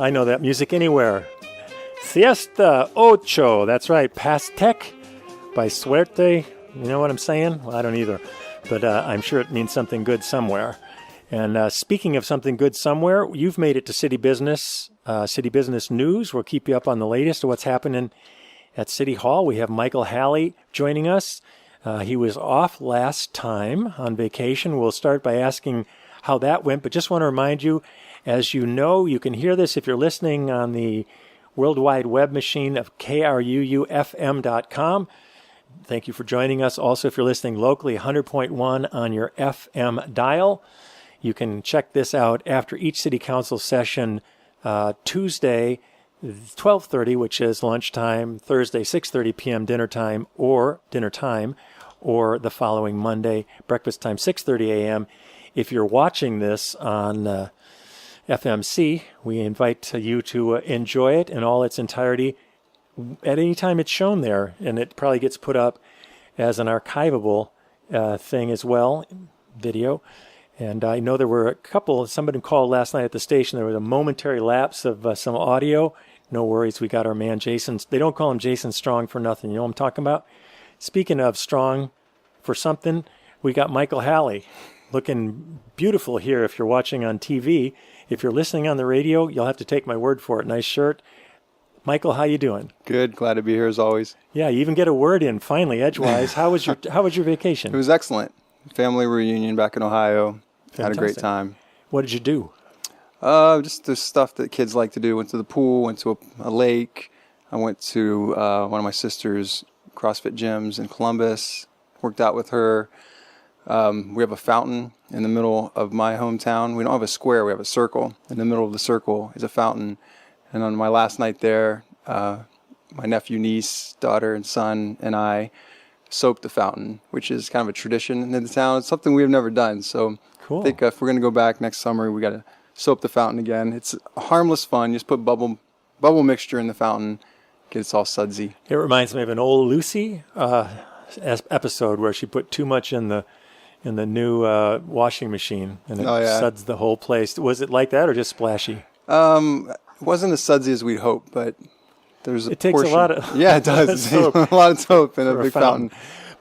I know that music anywhere. Siesta Ocho. That's right. Pastec by Suerte. You know what I'm saying? Well, I don't either. But I'm sure it means something good somewhere. And speaking of something good somewhere, you've made it to City Business News. We'll keep you up on the latest of what's happening at City Hall. We have Michael Halley joining us. He was off last time on vacation. We'll start by asking how that went, but just want to remind you, as you know, you can hear this if you're listening on the World Wide Web machine of KRUU-FM.com. Thank you for joining us. Also, if you're listening locally, 100.1 on your FM dial. You can check this out after each City Council session, Tuesday, 12:30, which is lunchtime, Thursday, 6:30 p.m. dinner time, or the following Monday, breakfast time, 6:30 a.m. If you're watching this on FMC, we invite you to enjoy it in all its entirety at any time it's shown there, and it probably gets put up as an archivable thing as well, video. And I know there were somebody called last night at the station, there was a momentary lapse of some audio. No worries, we got our man Jason. They don't call him Jason Strong for nothing, you know what I'm talking about? Speaking of strong for something, we got Michael Halley. Looking beautiful here if you're watching on TV. If you're listening on the radio, you'll have to take my word for it. Nice shirt. Michael, how you doing? Good. Glad to be here as always. Yeah, you even get a word in finally, edgewise. How was your vacation? It was excellent. Family reunion back in Ohio. Fantastic. Had a great time. What did you do? Just the stuff that kids like to do. Went to the pool, went to a lake. I went to one of my sister's CrossFit gyms in Columbus. Worked out with her. We have a fountain in the middle of my hometown. We don't have a square, we have a circle. In the middle of the circle is a fountain. And on my last night there, my nephew, niece, daughter, and son and I soaped the fountain, which is kind of a tradition in the town. It's something we've never done. So cool. I think if we're going to go back next summer, we got to soap the fountain again. It's harmless fun. You just put bubble mixture in the fountain, gets all sudsy. It reminds me of an old Lucy episode where she put too much in the new washing machine, and it suds the whole place. Was it like that, or just splashy? It wasn't as sudsy as we'd hoped, but there's a portion. It takes a lot of yeah, it does. A lot of soap in a big fountain.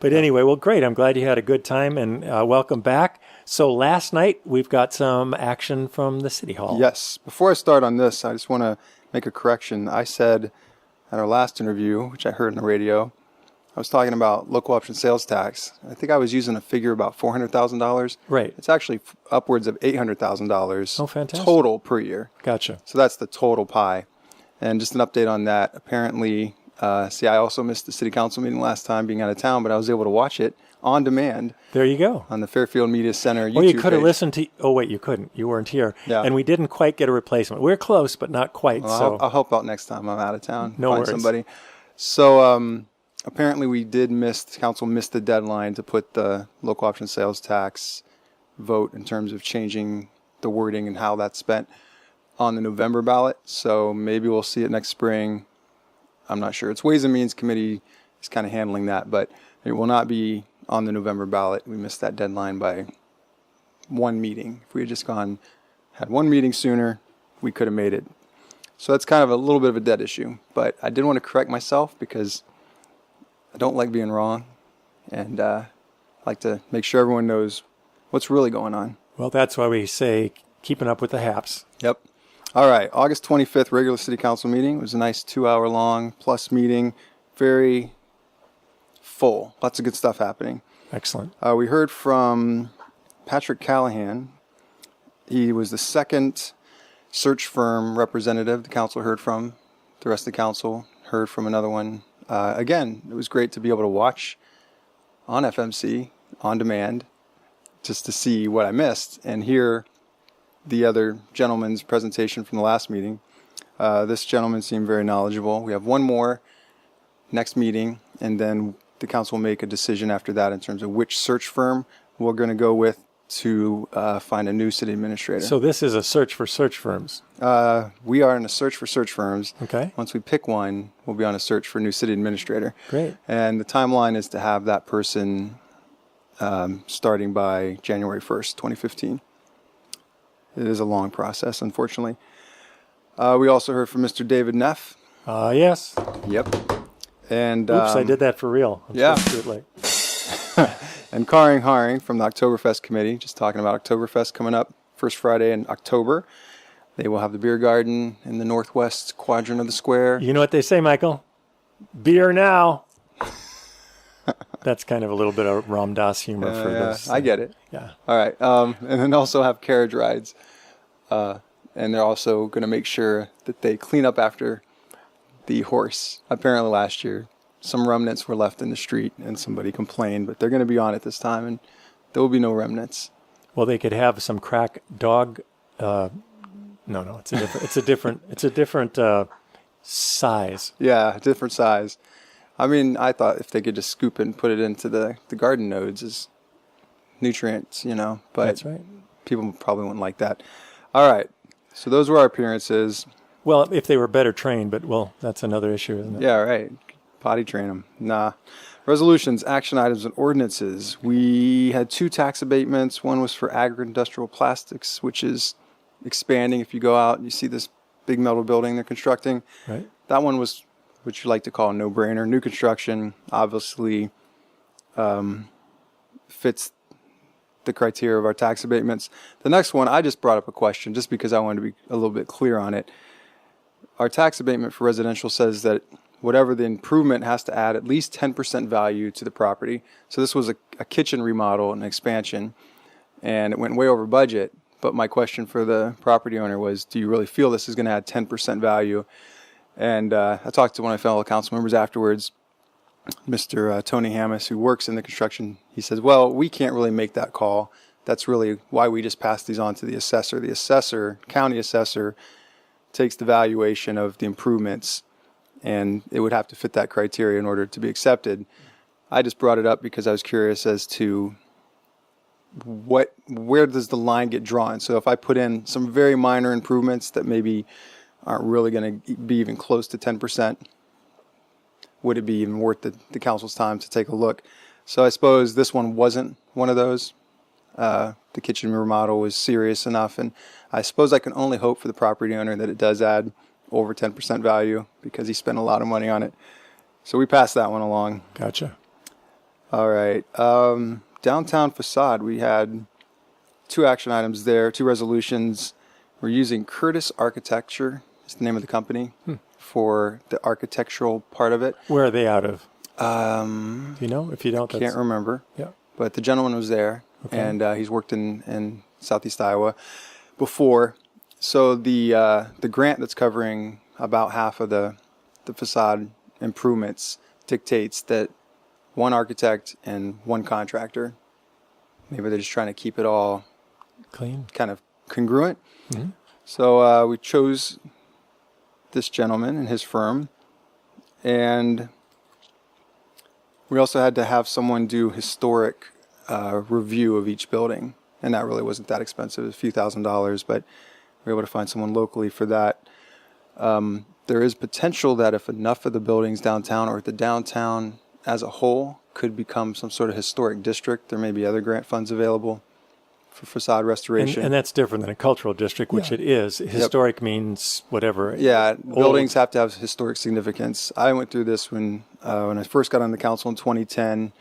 But anyway, well, great. I'm glad you had a good time, and welcome back. So last night we've got some action from the City Hall. Yes. Before I start on this, I just want to make a correction. I said at our last interview, which I heard on the radio, I was talking about local option sales tax. I think I was using a figure about $400,000. Right. It's actually upwards of $800,000 oh, fantastic. Total per year. Gotcha. So that's the total pie. And just an update on that. Apparently, I also missed the city council meeting last time being out of town, but I was able to watch it on demand. There you go. On the Fairfield Media Center YouTube Well, you could have page. Listened to... Oh, wait, you couldn't. You weren't here. Yeah. And we didn't quite get a replacement. We're close, but not quite. Well, so I'll help out next time I'm out of town. No find worries. Somebody. So... apparently the council missed the deadline to put the local option sales tax vote in terms of changing the wording and how that's spent on the November ballot. So maybe we'll see it next spring. I'm not sure. It's Ways and Means Committee is kind of handling that, but it will not be on the November ballot. We missed that deadline by one meeting. If we had just had one meeting sooner, we could have made it. So that's kind of a little bit of a dead issue, but I did want to correct myself because I don't like being wrong, and I like to make sure everyone knows what's really going on. Well, that's why we say keeping up with the haps. Yep. All right, August 25th, regular city council meeting. It was a nice 2-hour-long plus meeting, very full. Lots of good stuff happening. Excellent. We heard from Patrick Callahan. He was the second search firm representative the council heard from. The rest of the council heard from another one. Again, it was great to be able to watch on FMC, on demand, just to see what I missed and hear the other gentleman's presentation from the last meeting. This gentleman seemed very knowledgeable. We have one more next meeting, and then the council will make a decision after that in terms of which search firm we're going to go with to find a new city administrator. So this is a search for search firms. We are in a search for search firms. Okay. Once we pick one, we'll be on a search for a new city administrator. Great. And the timeline is to have that person starting by January 1st, 2015. It is a long process, unfortunately. We also heard from Mr. David Neff. Yes. Yep. And Oops, I did that for real. I'm yeah. supposed to do it like. And Karing Haring from the Oktoberfest committee, just talking about Oktoberfest coming up first Friday in October. They will have the beer garden in the northwest quadrant of the square. You know what they say, Michael? Beer now. That's kind of a little bit of Ram Dass humor for those. I get it. Yeah. All right. And then also have carriage rides. And they're also going to make sure that they clean up after the horse. Apparently last year, some remnants were left in the street and somebody complained, but they're going to be on it this time and there will be no remnants. Well, they could have some crack dog. No, it's a different size. Yeah, different size. I mean, I thought if they could just scoop it and put it into the garden nodes as nutrients, but That's right. People probably wouldn't like that. All right. So those were our appearances. Well, if they were better trained, but that's another issue, isn't it? Yeah, right. Potty train them. Nah. Resolutions, action items, and ordinances. We had 2 tax abatements. One was for agri-industrial plastics, which is expanding. If you go out and you see this big metal building they're constructing. Right. That one was what you like to call a no-brainer. New construction obviously fits the criteria of our tax abatements. The next one, I just brought up a question just because I wanted to be a little bit clear on it. Our tax abatement for residential says that whatever the improvement has to add at least 10% value to the property. So this was a kitchen remodel and expansion, and it went way over budget. But my question for the property owner was, do you really feel this is going to add 10% value? And I talked to one of my fellow council members afterwards, Mr. Tony Hammis, who works in the construction. He says, well, we can't really make that call. That's really why we just pass these on to the assessor. The assessor, county assessor, takes the valuation of the improvements, and it would have to fit that criteria in order to be accepted. I just brought it up because I was curious as to where does the line get drawn? So if I put in some very minor improvements that maybe aren't really going to be even close to 10%, would it be even worth the council's time to take a look? So I suppose this one wasn't one of those. The kitchen remodel was serious enough, and I suppose I can only hope for the property owner that it does add over 10% value because he spent a lot of money on it. So we passed that one along. Gotcha. All right. Downtown facade, we had 2 action items there, 2 resolutions. We're using Curtis Architecture, is the name of the company, for the architectural part of it. Where are they out of? Do you know? If you don't, Can't remember. Yeah. But the gentleman was there, okay. And he's worked in Southeast Iowa before. So the grant that's covering about half of the facade improvements dictates that one architect and one contractor. Maybe they're just trying to keep it all clean, kind of congruent. Mm-hmm. So we chose this gentleman and his firm, and we also had to have someone do historic review of each building, and that really wasn't that expensive, a few $1,000s, but we were able to find someone locally for that. There is potential that if enough of the buildings downtown or the downtown as a whole could become some sort of historic district, there may be other grant funds available for facade restoration. And that's different than a cultural district, which it is. Historic means whatever. Yeah, old. Buildings have to have historic significance. I went through this when I first got on the council in 2010.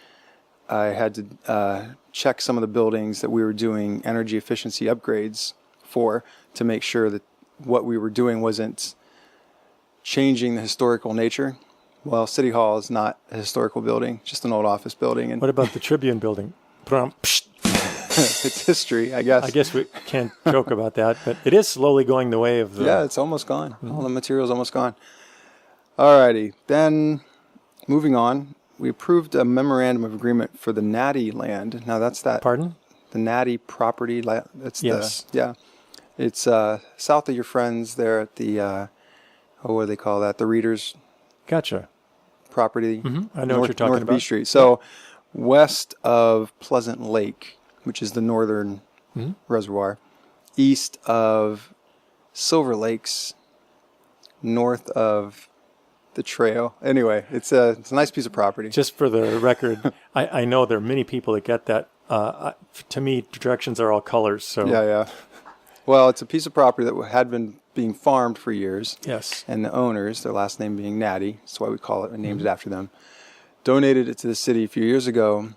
I had to check some of the buildings that we were doing energy efficiency upgrades for to make sure that what we were doing wasn't changing the historical nature. Well, City Hall is not a historical building, just an old office building. And what about the Tribune building? It's history, I guess. I guess we can't joke about that, but it is slowly going the way of the... Yeah, it's almost gone. Mm-hmm. All the material's almost gone. All righty. Then, moving on, we approved a memorandum of agreement for the Natty land. Now, that's that... Pardon? The Natty property. That's yes. It's south of your friends there at the... what do they call that? The Readers... Gotcha. Property. Mm-hmm. I know what you're talking North about. B Street. So, west of Pleasant Lake, which is the northern reservoir, east of Silver Lakes, north of the trail. Anyway, it's a nice piece of property. Just for the record, I know there are many people that get that. To me, directions are all colors. So Yeah. Well, it's a piece of property that had been being farmed for years. Yes. And the owners, their last name being Natty, that's why we call it and named it after them, donated it to the city a few years ago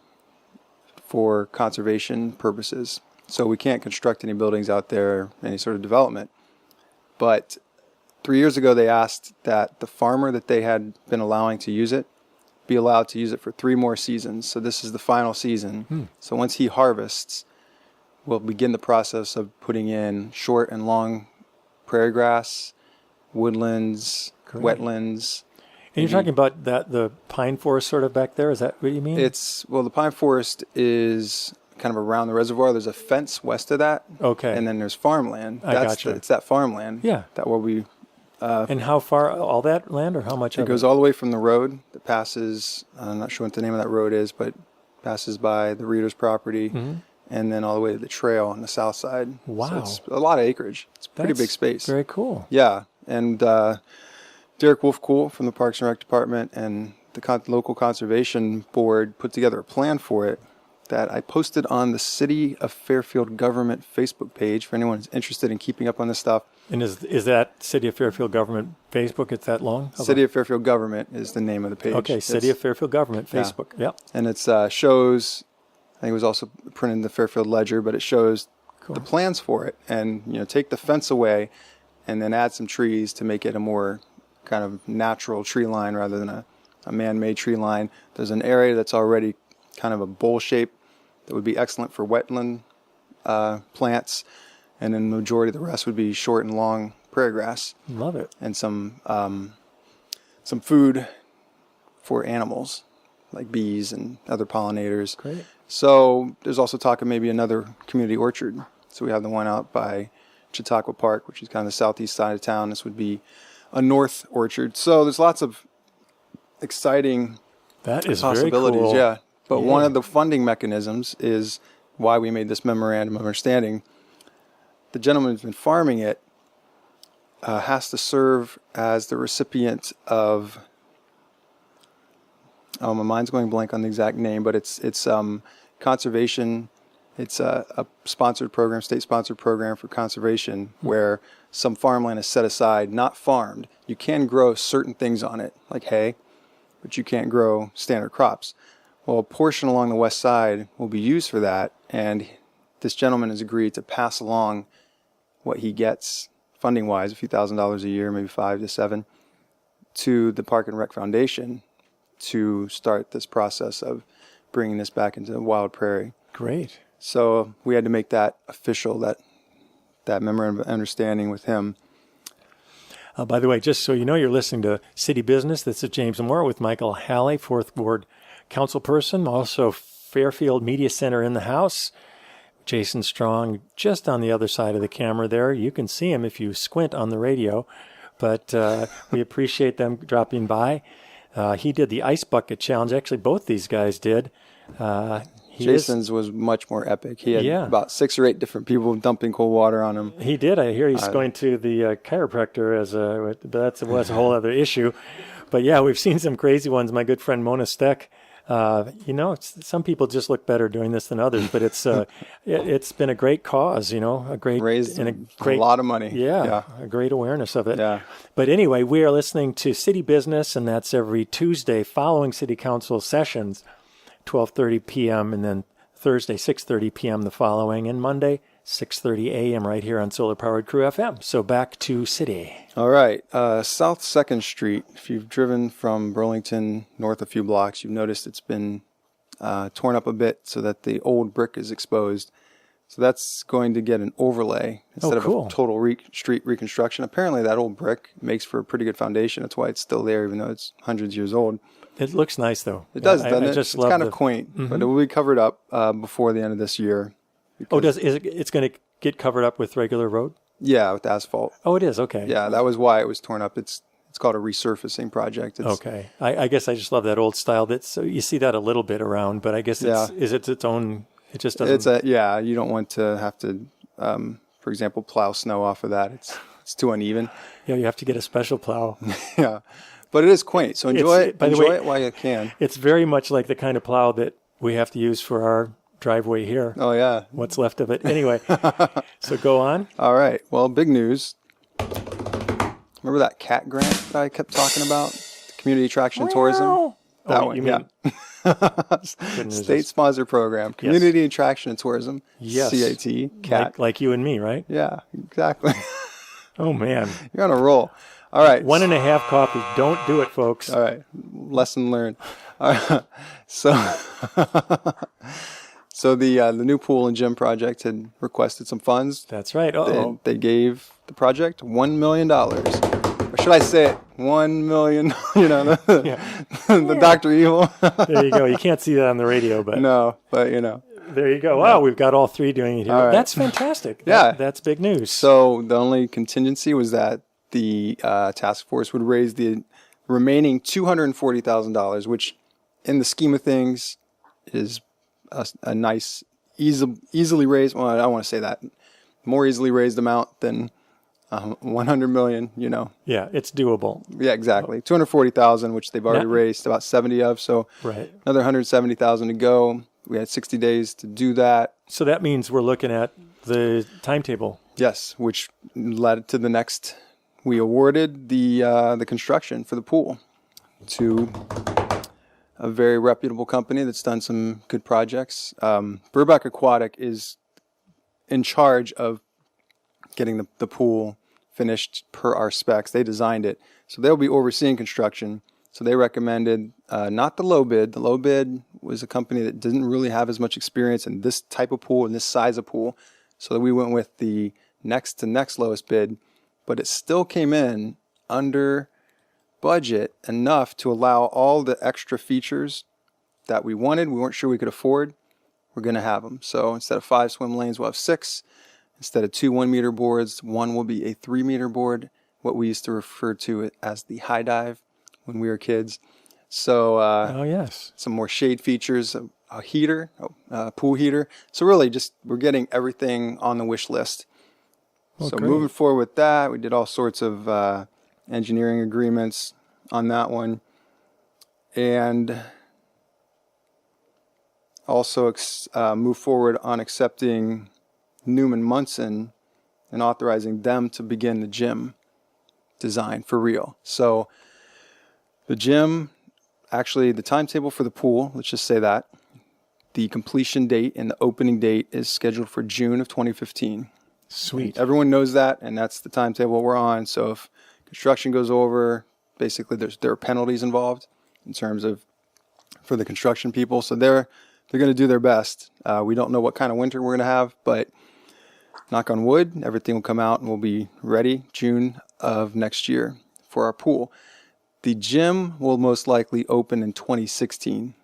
for conservation purposes. So we can't construct any buildings out there, any sort of development. But 3 years ago, they asked that the farmer that they had been allowing to use it be allowed to use it for 3 more seasons. So this is the final season. So once he harvests, we'll begin the process of putting in short and long prairie grass, woodlands, wetlands. And you're talking about the pine forest sort of back there? Is that what you mean? The pine forest is kind of around the reservoir. There's a fence west of that. Okay. And then there's farmland. Gotcha. It's that farmland. Yeah. That will be. And how far, all that land, or how much It goes all the way from the road that passes, I'm not sure what the name of that road is, but passes by the Reader's property, and then all the way to the trail on the south side. Wow. So it's a lot of acreage. It's a pretty big space. Very cool. Yeah. And Derek Wolfcool from the Parks and Rec Department and the local conservation board put together a plan for it that I posted on the City of Fairfield government Facebook page for anyone who's interested in keeping up on this stuff. And is that City of Fairfield government Facebook? It's that long? City of Fairfield government is the name of the page. Okay, City of Fairfield government Facebook. Yeah. And it's shows, I think it was also printed in the Fairfield Ledger, but it shows the plans for it. And, take the fence away and then add some trees to make it a more kind of natural tree line rather than a man-made tree line. There's an area that's already kind of a bowl shape that would be excellent for wetland plants. And then the majority of the rest would be short and long prairie grass. Love it. And some food for animals, like bees and other pollinators. Great. So there's also talk of maybe another community orchard. So we have the one out by Chautauqua Park, which is kind of the southeast side of town. This would be a north orchard. So there's lots of exciting possibilities. Very cool. Yeah. But one of the funding mechanisms is why we made this memorandum of understanding. The gentleman who's been farming it has to serve as the recipient of, my mind's going blank on the exact name, but it's conservation. It's a sponsored program, state-sponsored program for conservation where some farmland is set aside, not farmed. You can grow certain things on it, like hay, but you can't grow standard crops. Well, a portion along the west side will be used for that, and this gentleman has agreed to pass along what he gets funding-wise, a few $1,000s a year, maybe 5 to 7, to the Park and Rec Foundation to start this process of bringing this back into the wild prairie. Great. So we had to make that official, that memorandum of understanding with him. By the way, just so you know, you're listening to City Business. This is James Moore with Michael Halley, 4th Ward councilperson, also Fairfield Media Center in the house. Jason Strong just on the other side of the camera there. You can see him if you squint on the radio, but we appreciate them dropping by. He did the Ice Bucket Challenge. Actually, both these guys did. Jason's was much more epic. He had about 6 or 8 different people dumping cold water on him. He did. I hear he's going to the chiropractor but was a whole other issue. But yeah, we've seen some crazy ones. My good friend Mona Steck, some people just look better doing this than others, but it's been a great cause, raised a lot of money. Yeah, a great awareness of it. Yeah. But anyway, we are listening to City Business, and that's every Tuesday following City Council sessions, 12:30 p.m., and then Thursday, 6:30 p.m. the following, and Monday, 6:30 a.m. right here on solar-powered KRUU-FM. So back to City. All right. South 2nd Street, if you've driven from Burlington north a few blocks, you've noticed it's been torn up a bit so that the old brick is exposed. So that's going to get an overlay instead of a total street reconstruction. Apparently that old brick makes for a pretty good foundation. That's why it's still there, even though it's hundreds of years old. It looks nice, though. It does, doesn't it? It's kind of quaint, but it will be covered up before the end of this year. It's going to get covered up with regular road? Yeah, with asphalt. Oh, it is? Okay. Yeah, that was why it was torn up. It's called a resurfacing project. Okay. I guess I just love that old style. So you see that a little bit around, but I guess it's its own. It just doesn't. You don't want to have to, for example, plow snow off of that. It's too uneven. Yeah, you have to get a special plow. Yeah, but it is quaint. So enjoy it while you can. It's very much like the kind of plow that we have to use for our driveway here. Oh, yeah. What's left of it. Anyway, so go on. All right. Well, big news. Remember that cat grant that I kept talking about? The Community Attraction and Tourism? That one, you mean, State-sponsored program. Community Attraction and Tourism. Yes. CAT. CAT. Like you and me, right? Yeah, exactly. Oh, man. You're on a roll. All right. 1.5 coffee. Don't do it, folks. All right. Lesson learned. All right. So the new pool and gym project had requested some funds. That's right. They gave the project $1 million. Or should I say it? 1 million, the Dr. Evil. There you go. You can't see that on the radio, but. No, but There you go. Wow, we've got all three doing it here. All right. That's fantastic. Yeah. That's big news. So the only contingency was that the task force would raise the remaining $240,000, which in the scheme of things is a nice, easily raised, well, I don't want to say that, more easily raised amount than 100 million, Yeah, it's doable. Yeah, exactly. 240,000, which they've already raised about 70 of, so Right. another 170,000 to go. We had 60 days to do that. So that means we're looking at the timetable. Yes, which led to the next. We awarded the construction for the pool to a very reputable company that's done some good projects. Burbank Aquatic is in charge of getting the pool finished per our specs. They designed it, so they'll be overseeing construction. So they recommended not the low bid. The low bid was a company that didn't really have as much experience in this type of pool and this size of pool. So we went with the next to next lowest bid, but it still came in under budget enough to allow all the extra features that we wanted. We weren't sure we could afford. We're going to have them. So instead of 5 swim lanes, we'll have 6. Instead of 2 1-meter boards, one will be a 3-meter board, what we used to refer to it as the high dive when we were kids. So yes, some more shade features, a heater, a pool heater. So really we're getting everything on the wish list. Well, so great. moving forward with that, we did all sorts of engineering agreements on that one. And also move forward on accepting Newman Munson and authorizing them to begin the gym design for real. So the gym, actually the timetable for the pool, let's just say that, the completion date and the opening date is scheduled for June of 2015. Sweet. Everyone knows that, and that's the timetable we're on. So if construction goes over, basically there are penalties involved in terms of for the construction people. So they're going to do their best. We don't know what kind of winter we're going to have, but knock on wood, everything will come out and we'll be ready June of next year for our pool. The gym will most likely open in 2016.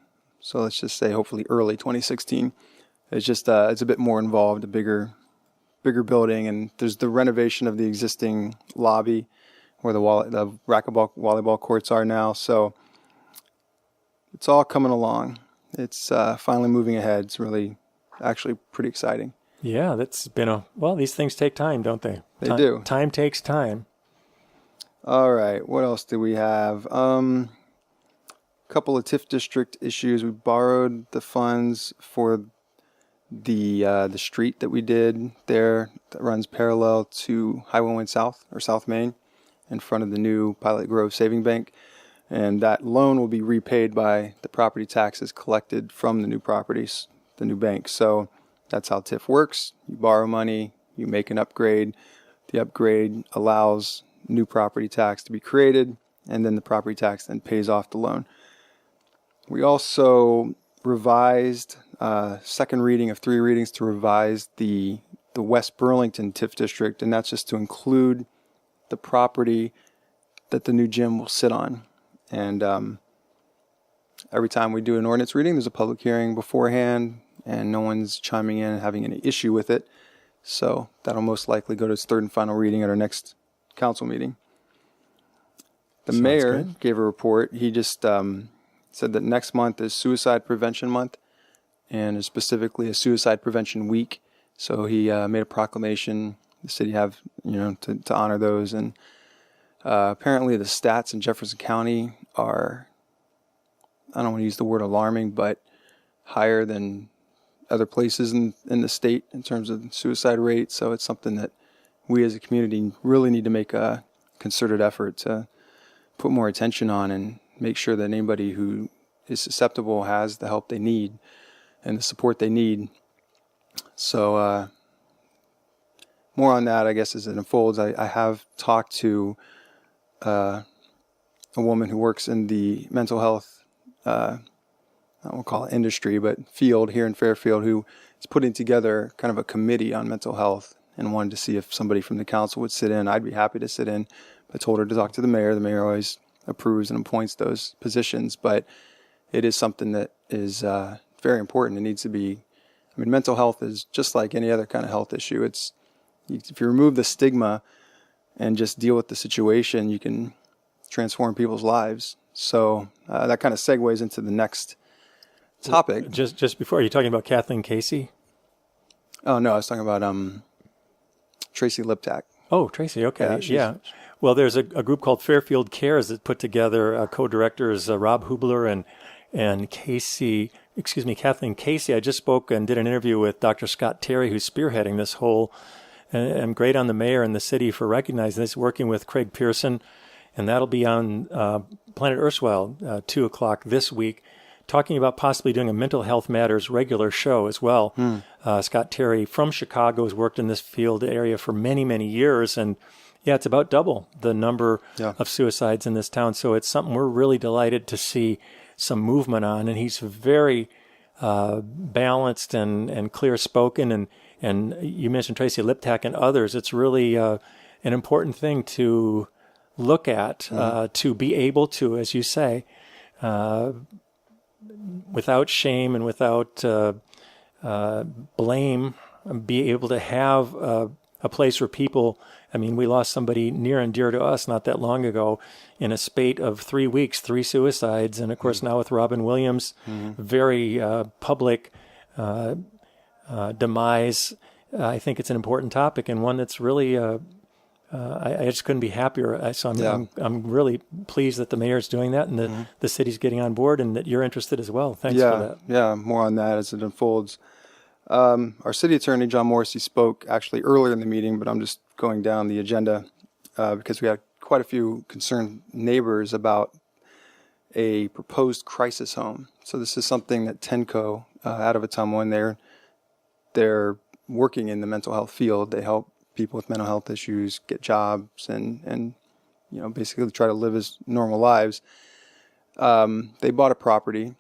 So let's just say hopefully early 2016. It's just it's a bit more involved, a bigger building, and there's the renovation of the existing lobby where the racquetball volleyball courts are now. So it's all coming along. It's finally moving ahead. It's really actually pretty exciting. Yeah, that's been these things take time, don't they? They do. Time takes time. All right. What else do we have? Couple of TIF district issues. We borrowed the funds for the street that we did there that runs parallel to Highway 1 South or South Main in front of the new Pilot Grove Saving Bank. And that loan will be repaid by the property taxes collected from the new properties, the new bank. So that's how TIF works. You borrow money, you make an upgrade. The upgrade allows new property tax to be created, and then the property tax then pays off the loan. We also revised, second reading of 3 readings to revise the West Burlington TIF district, and that's just to include the property that the new gym will sit on. And every time we do an ordinance reading, there's a public hearing beforehand, and no one's chiming in and having any issue with it. So that'll most likely go to its 3rd and final reading at our next council meeting. The mayor gave a report. He just said that next month is Suicide Prevention Month, and is specifically a Suicide Prevention Week. So he made a proclamation. The city have to honor those, and apparently the stats in Jefferson County are, I don't want to use the word alarming, but higher than other places in the state in terms of suicide rate. So it's something that we as a community really need to make a concerted effort to put more attention on and make sure that anybody who is susceptible has the help they need and the support they need. So more on that, I guess, as it unfolds. I have talked to a woman who works in the mental health, I won't call it industry, but field here in Fairfield, who is putting together kind of a committee on mental health, and wanted to see if somebody from the council would sit in. I'd be happy to sit in. I told her to talk to the mayor. The mayor always approves and appoints those positions, but it is something that is very important. It needs to be, I mean, mental health is just like any other kind of health issue. If you remove the stigma and just deal with the situation, you can transform people's lives. So that kind of segues into the next topic. Just before, are you talking about Kathleen Casey? Oh, no, I was talking about Tracy Liptak. Oh, Tracy, okay. Yeah. Well, there's a group called Fairfield Cares that put together co-directors Rob Hubler and Kathleen Casey. I just spoke and did an interview with Dr. Scott Terry, who's spearheading this whole, and I'm great on the mayor and the city for recognizing this, working with Craig Pearson, and that'll be on Planet Earthwell, 2 o'clock this week, talking about possibly doing a Mental Health Matters regular show as well. Scott Terry from Chicago has worked in this field area for many, many years, and yeah, it's about double the number of suicides in this town. So it's something we're really delighted to see some movement on, and he's very balanced and clear-spoken, and you mentioned Tracy Liptak and others. It's really an important thing to look at, to be able to, as you say, without shame and without blame, be able to have a place where people, I mean, we lost somebody near and dear to us not that long ago in a spate of 3 weeks, 3 suicides. And of course, now with Robin Williams, very public demise, I think it's an important topic and one that's really, I just couldn't be happier. So I'm really pleased that the mayor's doing that and the city's getting on board and that you're interested as well. Thanks for that. Yeah, more on that as it unfolds. Our city attorney, John Morrissey, spoke actually earlier in the meeting, but I'm just going down the agenda because we had quite a few concerned neighbors about a proposed crisis home. So this is something that TENCO out of Atumwa, they're working in the mental health field. They help people with mental health issues get jobs and basically try to live as normal lives. They bought a property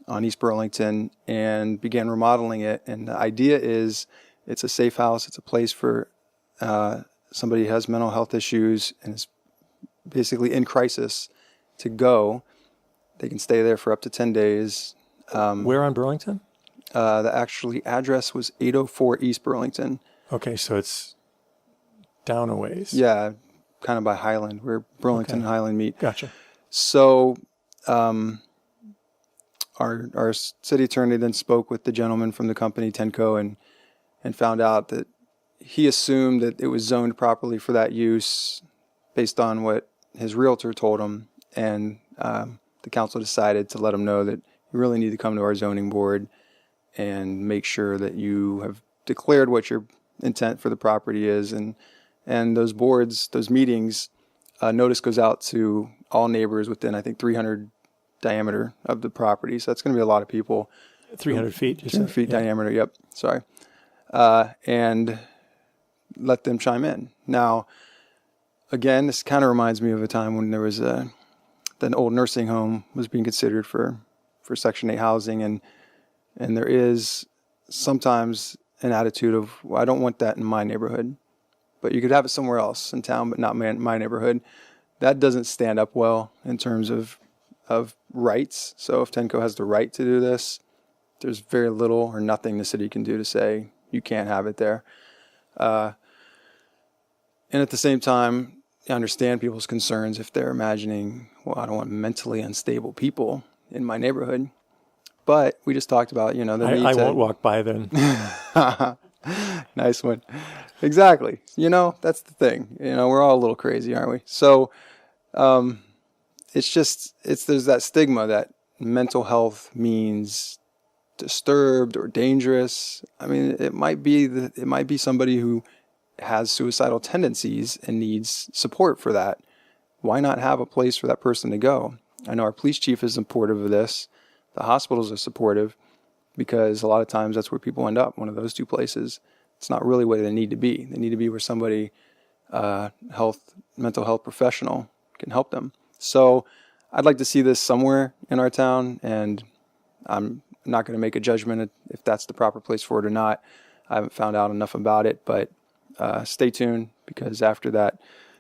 on East Burlington and began remodeling it. And the idea is it's a safe house. It's a place for somebody who has mental health issues and is basically in crisis to go. They can stay there for up to 10 days. Where on Burlington? The actually address was 804 East Burlington. Okay, so it's down a ways. Yeah, kind of by Highland, where Burlington and Highland meet. Gotcha. So our city attorney then spoke with the gentleman from the company, TENCO, and found out that he assumed that it was zoned properly for that use based on what his realtor told him. And the council decided to let him know that you really need to come to our zoning board and make sure that you have declared what your intent for the property is. And those boards, those meetings, notice goes out to all neighbors within, I think, 300 diameter of the property. So that's going to be a lot of people. 300 feet. 300 feet diameter, yep. Sorry. And let them chime in. Now, again, this kind of reminds me of a time when there was an old nursing home was being considered for Section 8 housing. And there is sometimes an attitude of, well, I don't want that in my neighborhood. But you could have it somewhere else in town, but not my neighborhood. That doesn't stand up well in terms of rights. So if TENCO has the right to do this, there's very little or nothing the city can do to say you can't have it there. And at the same time, I understand people's concerns if they're imagining, well, I don't want mentally unstable people in my neighborhood. But we just talked about, the need I won't walk by then. Nice one. Exactly. That's the thing. We're all a little crazy, aren't we? So there's that stigma that mental health means disturbed or dangerous. I mean, it might be somebody who has suicidal tendencies and needs support for that. Why not have a place for that person to go? I know our police chief is supportive of this. The hospitals are supportive because a lot of times that's where people end up, one of those two places. It's not really where they need to be. They need to be where somebody, mental health professional can help them. So I'd like to see this somewhere in our town, and I'm not going to make a judgment if that's the proper place for it or not. I haven't found out enough about it, but stay tuned, because after that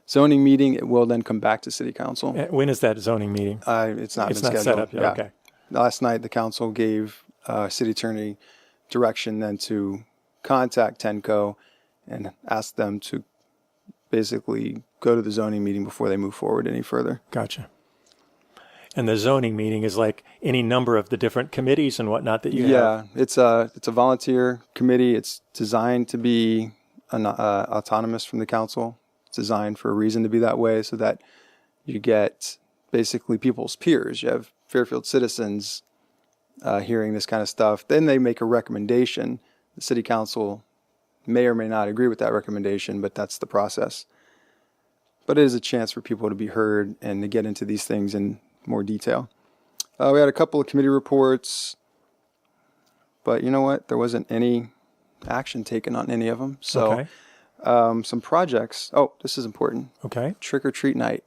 zoning meeting, it will then come back to city council. When is that zoning meeting? It's not scheduled. Set up yet. Yeah. Okay. Last night, the council gave city attorney direction then to contact Tenco and ask them to basically go to the zoning meeting before they move forward any further. Gotcha. And the zoning meeting is like any number of the different committees and whatnot that you have? Yeah, it's a volunteer committee. It's designed to be autonomous from the council. It's designed for a reason to be that way, so that you get basically people's peers. You have Fairfield citizens hearing this kind of stuff. Then they make a recommendation. The city council may or may not agree with that recommendation, but that's the process. But it is a chance for people to be heard and to get into these things in more detail. We had a couple of committee reports, but you know what? There wasn't any action taken on any of them. So some projects. Oh, this is important. Okay. Trick or treat night.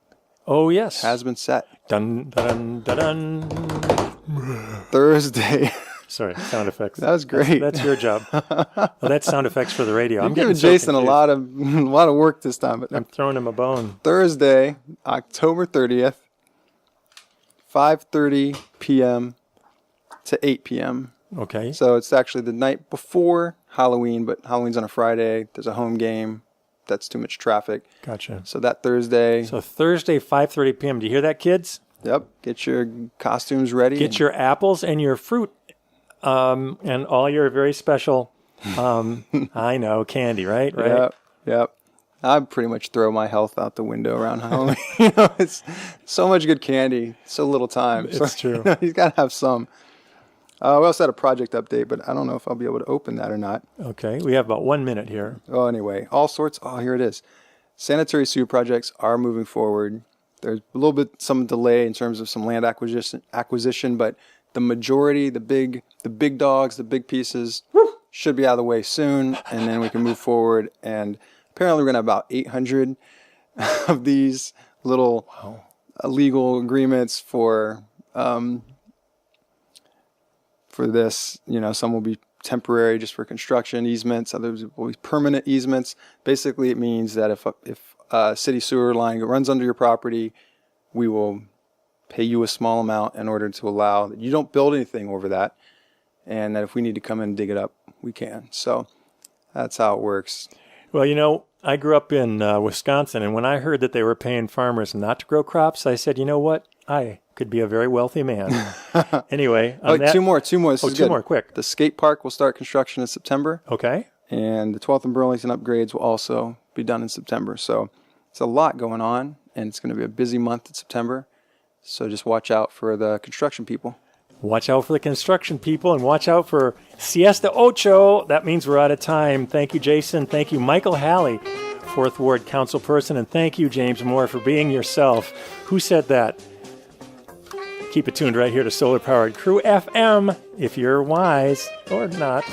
Oh, yes. Has been set. Dun, dun, dun, dun, dun. Thursday. Sorry, sound effects. That was great. That's your job. Well, that's sound effects for the radio. I'm giving Jason a lot of work this time. But I'm throwing him a bone. Thursday, October 30th, 5:30 p.m. to 8 p.m. Okay. So it's actually the night before Halloween, but Halloween's on a Friday. There's a home game. That's too much traffic. Gotcha. So that Thursday. So Thursday, 5:30 p.m. Do you hear that, kids? Yep. Get your costumes ready. Get your apples and your fruit and all your very special, I know, candy, right? Yep. I pretty much throw my health out the window around Halloween. It's so much good candy, so little time. It's true. He's got to have some. We also had a project update, but I don't know if I'll be able to open that or not. Okay. We have about 1 minute here. Oh, anyway, all sorts. Oh, here it is. Sanitary sewer projects are moving forward. There's a little bit some delay in terms of some land acquisition, but the majority, the big dogs, the big pieces should be out of the way soon, and then we can move forward. And apparently we're going to have about 800 of these little legal agreements for this. Some will be temporary just for construction easements. Others will be permanent easements. Basically, it means that if a city sewer line runs under your property, we will pay you a small amount in order to allow that you don't build anything over that, and that if we need to come in and dig it up, we can. So that's how it works. Well, I grew up in Wisconsin, and when I heard that they were paying farmers not to grow crops, I said, you know what? I could be a very wealthy man. Anyway. Two more. This is two good. more, quick. The skate park will start construction in September. Okay. And the 12th and Burlington upgrades will also be done in September. So it's a lot going on, and it's going to be a busy month in September. So just watch out for the construction people. Watch out for the construction people, and watch out for Siesta Ocho. That means we're out of time. Thank you, Jason. Thank you, Michael Halley, 4th Ward council person. And thank you, James Moore, for being yourself. Who said that? Keep it tuned right here to solar-powered KRUU-FM if you're wise or not.